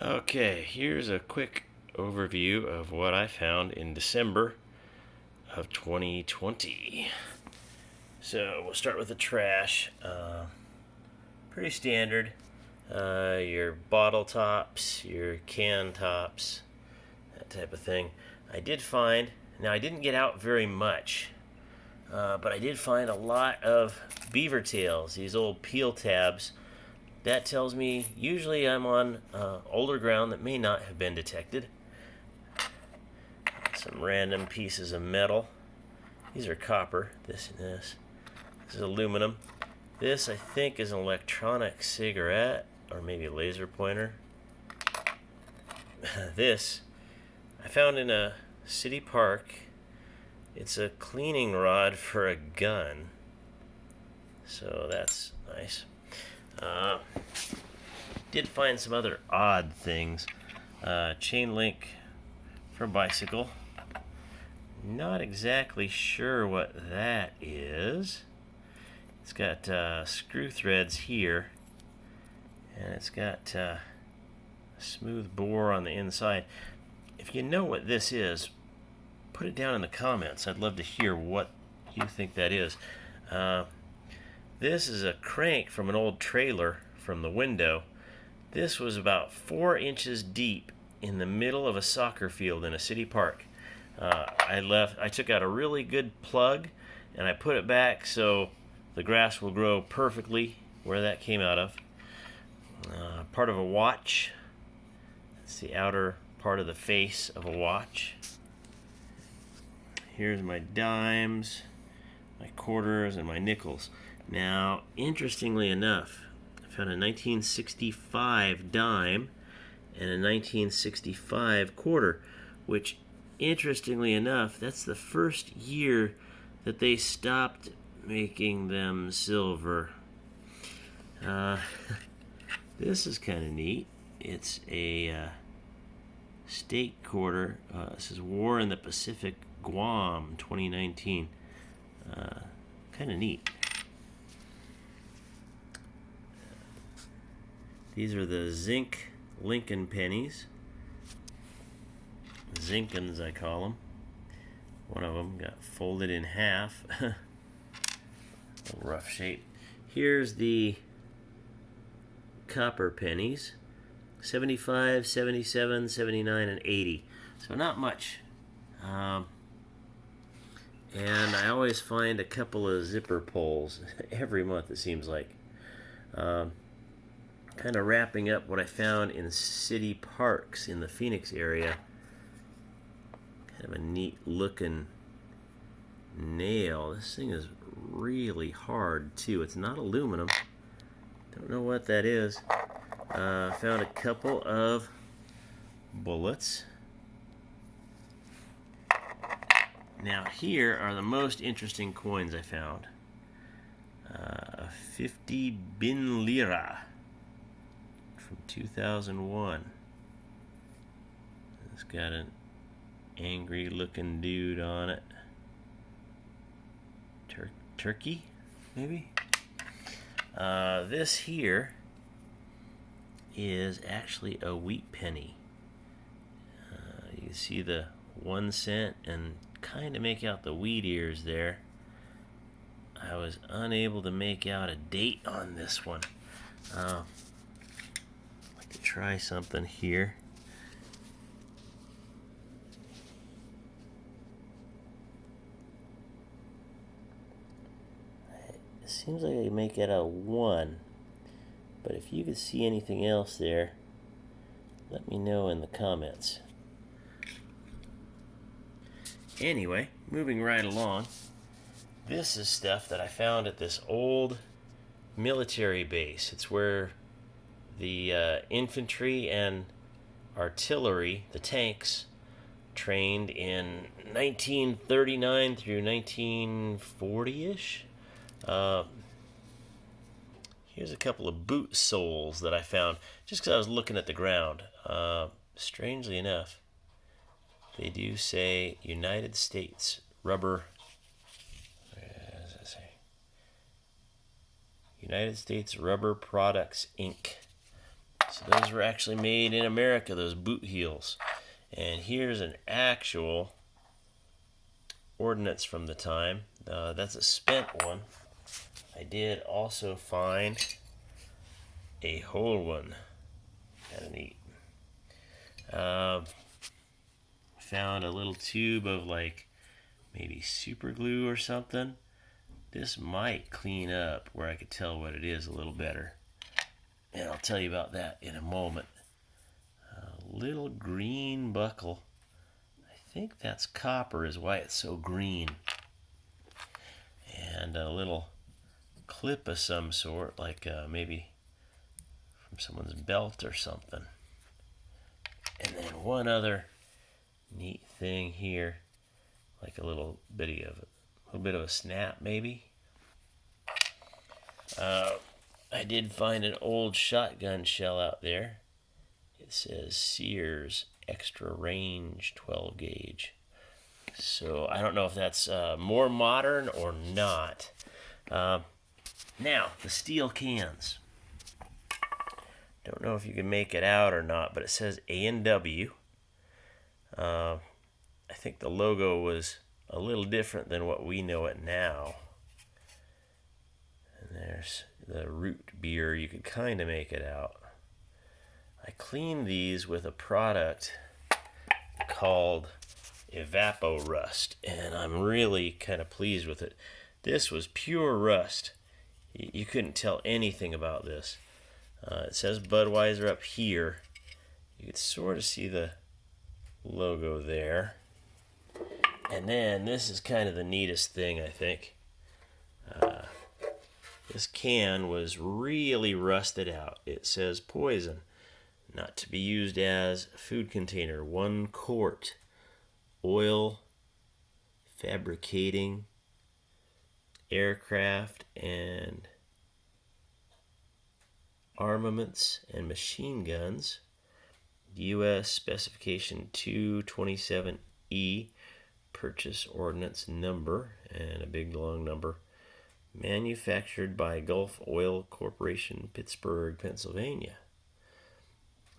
Okay, here's a quick overview of what I found in December of 2020. So we'll start with the trash. Pretty standard. Your bottle tops, your can tops, that type of thing. I didn't get out very much, but I did find a lot of beaver tails, these old peel tabs. That tells me usually I'm on older ground that may not have been detected. Some random pieces of metal. These are copper, this and this. This is aluminum. This, I think, is an electronic cigarette, or maybe a laser pointer. This, I found in a city park. It's a cleaning rod for a gun. So that's nice. Did find some other odd things. Chain link for a bicycle. Not exactly sure what that is. It's got screw threads here, and it's got a smooth bore on the inside. If you know what this is, put it down in the comments. I'd love to hear what you think that is. This is a crank from an old trailer from the window. This was about 4 inches deep in the middle of a soccer field in a city park. I took out a really good plug and I put it back so the grass will grow perfectly where that came out of. Part of a watch. It's the outer part of the face of a watch. Here's my dimes, my quarters, and my nickels. Now, interestingly enough, I found a 1965 dime and a 1965 quarter, which, interestingly enough, that's the first year that they stopped making them silver. This is kind of neat. It's a state quarter. This is War in the Pacific, Guam, 2019. Kind of neat. These are the zinc Lincoln pennies. Zinkins, I call them. One of them got folded in half. A rough shape. Here's the copper pennies. 75, 77, 79, and 80. So not much. And I always find a couple of zipper pulls every month, it seems like. Kind of wrapping up what I found in city parks in the Phoenix area. Kind of a neat looking nail. This thing is really hard too. It's not aluminum. Don't know what that is. Found a couple of bullets. Now here are the most interesting coins I found. 50 bin lira from 2001. It's got an angry looking dude on it. Turkey, maybe? This here is actually a wheat penny. You can see the 1 cent and kind of make out the wheat ears there. I was unable to make out a date on this one. I'd like to try something here. It seems like I can make out a 1, but if you could see anything else there, let me know in the comments. Anyway, moving right along, this is stuff that I found at this old military base. It's where the infantry and artillery, the tanks, trained in 1939 through 1940-ish. Here's a couple of boot soles that I found just because I was looking at the ground. Strangely enough, they do say United States Rubber. What does that say? United States Rubber Products, Inc. So those were actually made in America, those boot heels. And here's an actual ordnance from the time. That's a spent one. I did also find a whole one. Kind of neat. Found a little tube of like maybe super glue or something. This might clean up where I could tell what it is a little better. And I'll tell you about that in a moment. A little green buckle. I think that's copper is why it's so green. And a little clip of some sort, like maybe from someone's belt or something. And then one other neat thing here, like a little bit of a snap maybe. I did find an old shotgun shell out there. It says Sears Extra Range 12 gauge. So I don't know if that's more modern or not. Now, the steel cans. Don't know if you can make it out or not, but it says A&W. I think the logo was a little different than what we know it now. And there's the root beer. You could kind of make it out. I cleaned these with a product called Evapo Rust, and I'm really kind of pleased with it. This was pure rust. You couldn't tell anything about this. It says Budweiser up here. You could sort of see the logo there. And then this is kind of the neatest thing, I think. This can was really rusted out. It says poison, not to be used as a food container. 1 quart. Oil, fabricating, aircraft, and armaments and machine guns. U.S. specification 227E, purchase ordinance number, and a big long number. Manufactured by Gulf Oil Corporation, Pittsburgh, Pennsylvania.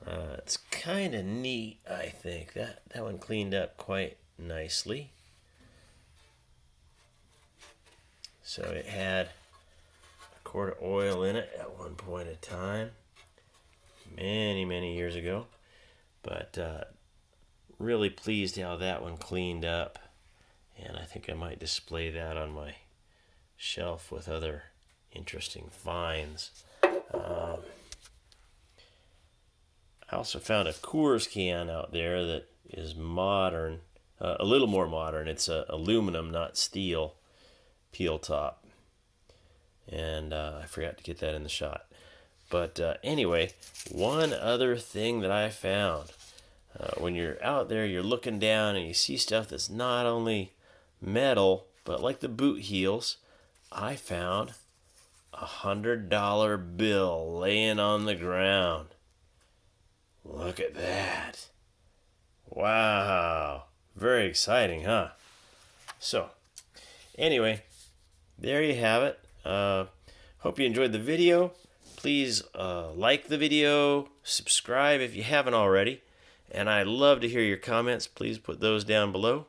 It's kind of neat, I think. That one cleaned up quite nicely. So it had a quart of oil in it at one point in time, many years ago. But really pleased how that one cleaned up. And I think I might display that on my shelf with other interesting finds. I also found a Coors can out there that is modern, a little more modern. It's aluminum, not steel, peel top. And I forgot to get that in the shot. But anyway, one other thing that I found. When you're out there, you're looking down and you see stuff that's not only metal, but like the boot heels, I found a $100 bill laying on the ground. Look at that. Wow. Very exciting, huh? So, anyway, there you have it. Hope you enjoyed the video. Please like the video, subscribe if you haven't already, and I'd love to hear your comments. Please put those down below.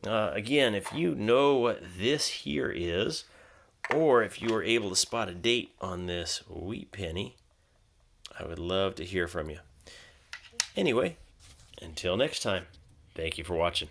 Again, if you know what this here is, or if you were able to spot a date on this wheat penny, I would love to hear from you. Anyway, until next time, thank you for watching.